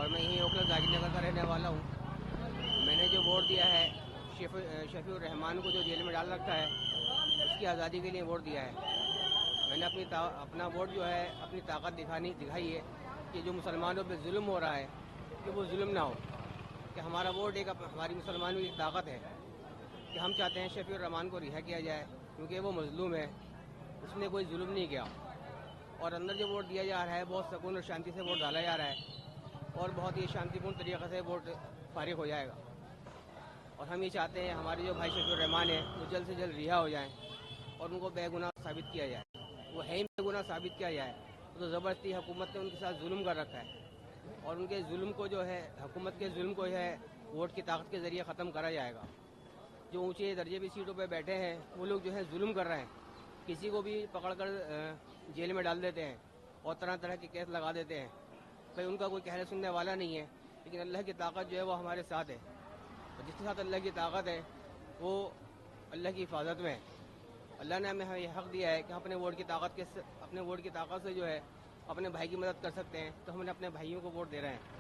और मैं यहीं ओखला गाजीनगर का रहने वाला हूँ। मैंने जो वोट दिया है शफीउर रहमान को, जो जेल में डाल रखा है, उसकी आज़ादी के लिए वोट दिया है। मैंने अपना वोट जो है अपनी ताकत दिखाई है कि जो मुसलमानों पे जुल्म हो रहा है कि वो जुल्म ना हो, कि हमारा वोट हमारी मुसलमानों की ताकत है कि हम चाहते हैं शफीउर रहमान को रिहा किया जाए, क्योंकि वो मजलूम है, उसने कोई जुल्म नहीं किया। और अंदर जो वोट दिया जा रहा है बहुत सुकून और शांति से वोट डाला जा रहा है और बहुत ही शांतिपूर्ण तरीके से वोट फारिग हो जाएगा। और हम ये चाहते हैं हमारे जो भाई शफीउर रहमान है वो जल्द से जल्द रिहा हो जाएं और उनको बेगुनाह साबित किया जाए। वो है ही बेगुनाह साबित किया जाए तो ज़बरदस्ती हुकूमत ने उनके साथ जुल्म कर रखा है और उनके जुल्म को जो है, हुकूमत के जुल्म को है वोट की ताकत के ज़रिए ख़त्म करा जाएगा। जो ऊंचे दर्जे की सीटों पर बैठे हैं वो लोग जो है जुल्म कर रहे हैं, किसी को भी पकड़कर जेल में डाल देते हैं और तरह तरह के केस लगा देते हैं। भाई उनका कोई कहने सुनने वाला नहीं है, लेकिन अल्लाह की ताकत जो है वो हमारे साथ है और जिसके साथ अल्लाह की ताकत है वो अल्लाह की हिफाजत में है। अल्लाह ने हमें ये हक़ दिया है कि हम अपने वोट की ताकत से जो है अपने भाई की मदद कर सकते हैं, तो हमने अपने भाइयों को वोट दे रहे हैं।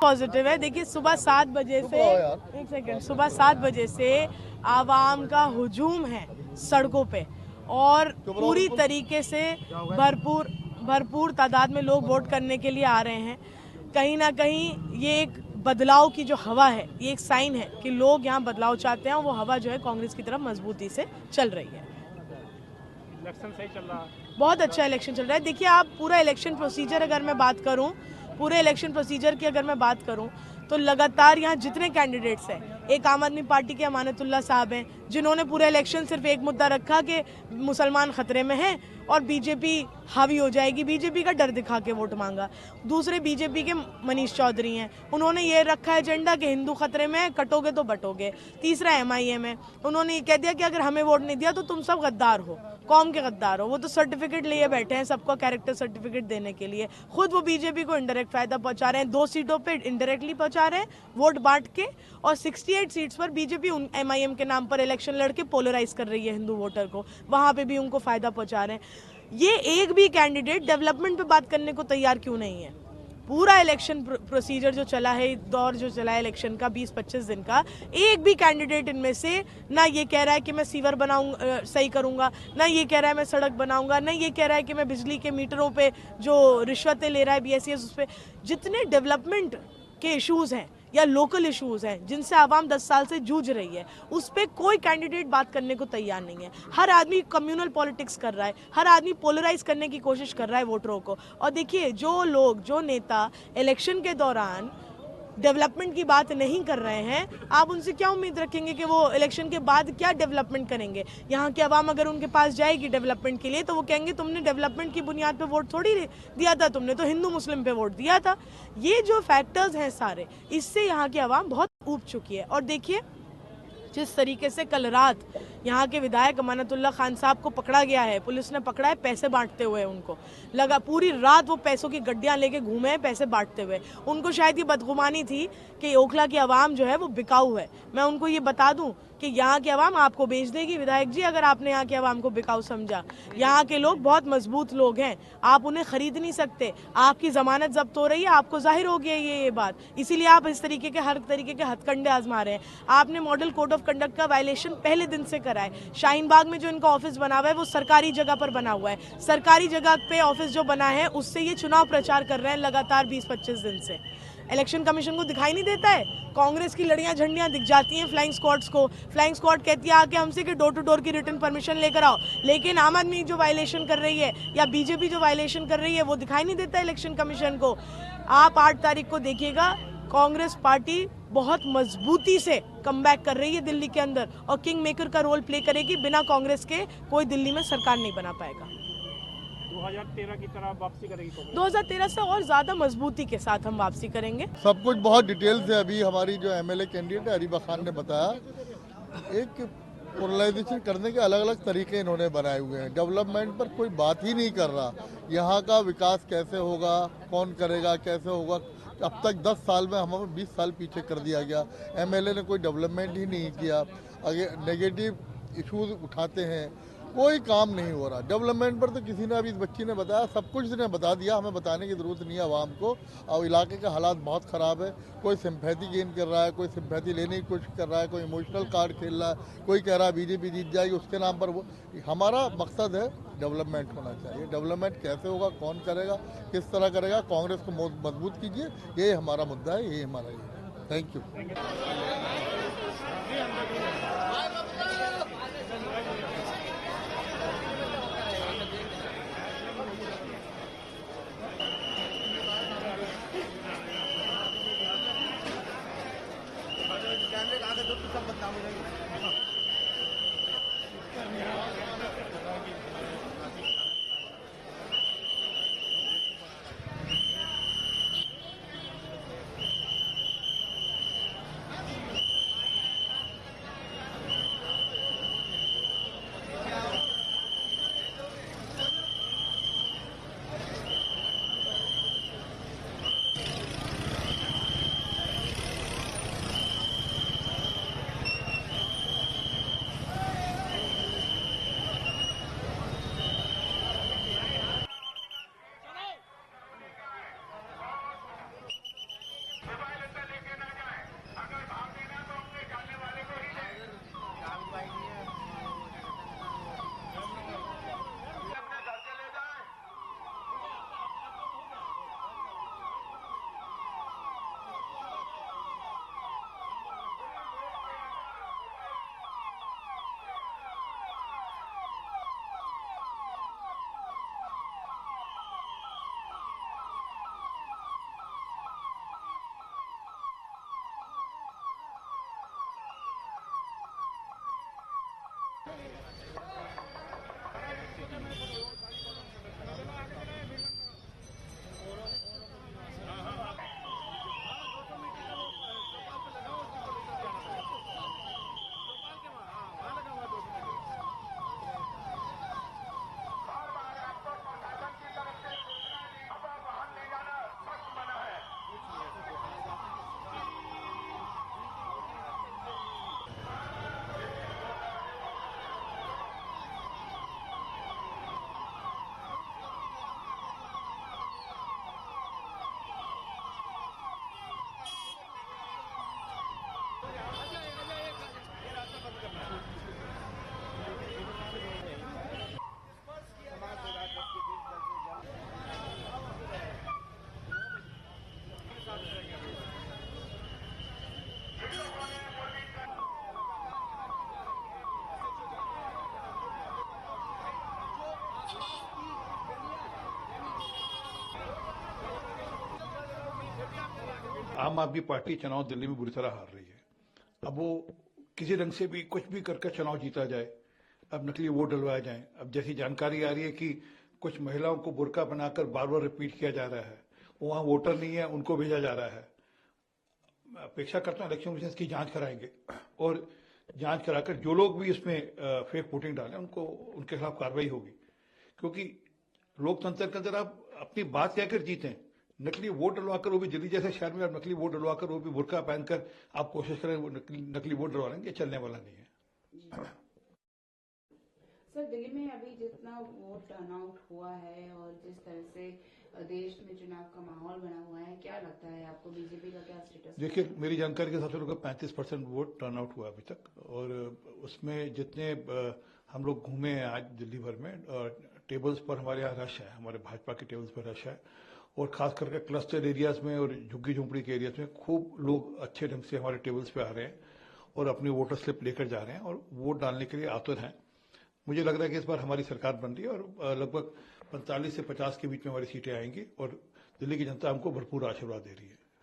पॉजिटिव है। देखिए सुबह 7 बजे से सुबह 7 बजे से आवाम का हुजूम है सड़कों पे और पूरी तरीके से भरपूर तादाद में लोग वोट करने के लिए आ रहे हैं। कहीं ना कहीं ये एक बदलाव की जो हवा है, ये एक साइन है कि लोग यहाँ बदलाव चाहते हैं और वो हवा जो है कांग्रेस की तरफ मजबूती से चल रही है। इलेक्शन सही चल रहा है, बहुत अच्छा इलेक्शन चल रहा है। देखिए आप पूरा इलेक्शन प्रोसीजर अगर मैं बात करूं, पूरे इलेक्शन प्रोसीजर की अगर मैं बात करूं तो लगातार यहाँ जितने कैंडिडेट्स हैं, एक आम आदमी पार्टी के अमानतुल्लाह साहब हैं जिन्होंने पूरा इलेक्शन सिर्फ एक मुद्दा रखा कि मुसलमान खतरे में हैं और बीजेपी हावी हो जाएगी, बीजेपी का डर दिखा के वोट मांगा। दूसरे बीजेपी के मनीष चौधरी हैं, उन्होंने ये रखा एजेंडा कि हिंदू खतरे में है, कटोगे तो बटोगे। तीसरा MIM है, उन्होंने ये कह दिया कि अगर हमें वोट नहीं दिया तो तुम सब गद्दार हो, कौम के गद्दार हो। वो तो सर्टिफिकेट लिए बैठे हैं सबको कैरेक्टर सर्टिफिकेट देने के लिए। खुद वो बीजेपी को इनडायरेक्ट फायदा पहुंचा रहे हैं, 2 सीटों पे इनडायरेक्टली पहुंचा रहे हैं वोट बांट के, और 68 सीट्स पर बीजेपी MIM के नाम पर इलेक्शन लड़के पोलराइज कर रही है हिंदू वोटर को, वहां पे भी उनको फायदा पहुंचा रहे हैं। ये एक भी कैंडिडेट डेवलपमेंट पे बात करने को तैयार क्यों नहीं है? पूरा इलेक्शन प्रोसीजर जो चला है, दौर जो चला है इलेक्शन का 20-25 दिन का, एक भी कैंडिडेट इनमें से ना ये कह रहा है कि मैं सीवर बनाऊंगा, सही करूंगा, ना ये कह रहा है मैं सड़क बनाऊंगा, ना ये कह रहा है कि मैं बिजली के मीटरों पे जो रिश्वतें ले रहा है BSES उस पर। जितने डेवलपमेंट के इश्यूज हैं या लोकल इश्यूज हैं जिनसे आवाम 10 साल से जूझ रही है, उस पर कोई कैंडिडेट बात करने को तैयार नहीं है। हर आदमी कम्युनल पॉलिटिक्स कर रहा है, हर आदमी पोलराइज करने की कोशिश कर रहा है वोटरों को। और देखिए जो नेता इलेक्शन के दौरान डेवलपमेंट की बात नहीं कर रहे हैं, आप उनसे क्या उम्मीद रखेंगे कि वो इलेक्शन के बाद क्या डेवलपमेंट करेंगे? यहाँ की आवाम अगर उनके पास जाएगी डेवलपमेंट के लिए तो वो कहेंगे तुमने डेवलपमेंट की बुनियाद पे वोट थोड़ी दिया था, तुमने तो हिंदू मुस्लिम पे वोट दिया था। ये जो फैक्टर्स हैं सारे, इससे यहाँ की आवाम बहुत ऊब चुकी है। और देखिए जिस तरीके से कल रात यहाँ के विधायक अमानतुल्लाह खान साहब को पकड़ा गया है, पुलिस ने पकड़ा है पैसे बांटते हुए। उनको लगा पूरी रात वो पैसों की गड्डियाँ लेके घूमे हैं पैसे बांटते हुए। उनको शायद ये बदगुमानी थी कि ओखला की आवाम जो है वो बिकाऊ है। मैं उनको ये बता दूं कि यहाँ की आवाम आपको बेच देगी विधायक जी, अगर आपने यहाँ की आवाम को बिकाऊ समझा। यहाँ के लोग बहुत मजबूत लोग हैं, आप उन्हें खरीद नहीं सकते। आपकी जमानत जब्त हो रही है, आपको जाहिर हो गया ये बात, इसीलिए आप इस तरीके के हर तरीके के हथकंडे आजमा रहे हैं। आपने मॉडल कोड ऑफ कंडक्ट का वायलेशन पहले दिन से करा है। शाहीन बाग में जो इनका ऑफिस बना हुआ है वो सरकारी जगह पर बना हुआ है। सरकारी जगह पे ऑफिस जो बना है उससे ये चुनाव प्रचार कर रहे हैं लगातार 20-25 दिन से। इलेक्शन कमीशन को दिखाई नहीं देता है? कांग्रेस की लड़ियां झंडियां दिख जाती हैं फ्लाइंग स्क्वाड्स को। फ्लाइंग स्क्वाड कहती है आके हमसे कि डोर टू डोर की रिटर्न परमिशन लेकर आओ, लेकिन आम आदमी जो वायलेशन कर रही है या बीजेपी जो वायलेशन कर रही है वो दिखाई नहीं देता इलेक्शन कमीशन को। आप 8 तारीख को देखिएगा, कांग्रेस पार्टी बहुत मजबूती से कमबैक कर रही है दिल्ली के अंदर और किंग मेकर का रोल प्ले करेगी। बिना कांग्रेस के कोई दिल्ली में सरकार नहीं बना पाएगा। 2013 की तरह वापसी करेगी कांग्रेस? 2013 से और ज्यादा मजबूती के साथ हम वापसी करेंगे। सब कुछ बहुत डिटेल से अभी हमारी जो एमएलए कैंडिडेट अरीबा खान ने बताया। एक पोलराइजेशन करने के अलग अलग तरीके इन्होंने बनाए हुए हैं। डेवलपमेंट पर कोई बात ही नहीं कर रहा। यहाँ का विकास कैसे होगा, कौन करेगा, कैसे होगा। अब तक 10 साल में हमें 20 साल पीछे कर दिया गया। एमएलए ने कोई डेवलपमेंट ही नहीं किया। अगर नेगेटिव इश्यूज उठाते हैं, कोई काम नहीं हो रहा। डेवलपमेंट पर तो किसी ने, अभी इस बच्ची ने बताया, सब कुछ इसने बता दिया, हमें बताने की ज़रूरत नहीं है आवाम को। और इलाके का हालात बहुत ख़राब है। कोई सिंपैथी गेन कर रहा है, कोई सिंपैथी लेने की कोशिश कर रहा है, कोई इमोशनल कार्ड खेल रहा है, कोई कह रहा है बीजेपी जीत जाएगी उसके नाम पर। वो हमारा मकसद है डेवलपमेंट होना चाहिए। डेवलपमेंट कैसे होगा, कौन करेगा, किस तरह करेगा, कांग्रेस को मजबूत कीजिए, ये हमारा मुद्दा है, ये हमारा ये है। Thank you. आम आदमी पार्टी चुनाव दिल्ली में बुरी तरह हार रही है। अब वो किसी रंग से भी कुछ भी करके चुनाव जीता जाए, अब नकली वोट डलवाए जाएं। अब जैसी जानकारी आ रही है कि कुछ महिलाओं को बुर्का बनाकर बार बार रिपीट किया जा रहा है, वहां वोटर नहीं है उनको भेजा जा रहा है। अपेक्षा करता हूं इलेक्शन कमीशन की जांच कराएंगे और जांच कराकर जो लोग भी इसमें फेक वोटिंग डालें उनको उनके खिलाफ कार्रवाई होगी, क्योंकि लोकतंत्र के अंदर आप अपनी बात कहकर जीतें। नकली वोट डलवाकर, वो भी दिल्ली जैसे शहर में आप नकली वोट डलवाकर, वो भी बुर्का पहनकर आप कोशिश करें वो नकली वोट डलवा लेंगे, चलने वाला नहीं है। सर, दिल्ली में अभी जितना वोट टर्नआउट हुआ है और जिस तरह से देश में चुनाव का माहौल बना हुआ है, क्या लगता है आपको बीजेपी का क्या स्टेटस? देखिए, मेरी जानकारी के हिसाब से 35% वोट टर्नआउट हुआ अभी तक, और उसमें जितने हम लोग घूमे हैं आज दिल्ली भर में, टेबल्स पर हमारे यहाँ रश है, हमारे भाजपा के टेबल्स पर रश है, और खास करके क्लस्टर एरियाज में और झुग्गी झोंपड़ी के एरियाज में खूब लोग अच्छे ढंग से हमारे टेबल्स पे आ रहे हैं और अपनी वोटर स्लिप लेकर जा रहे हैं और वोट डालने के लिए आतुर हैं। मुझे लग रहा है कि इस बार हमारी सरकार बन रही है और लगभग 45 से 50 के बीच में हमारी सीटें आएंगी और दिल्ली की जनता हमको भरपूर आशीर्वाद दे रही है।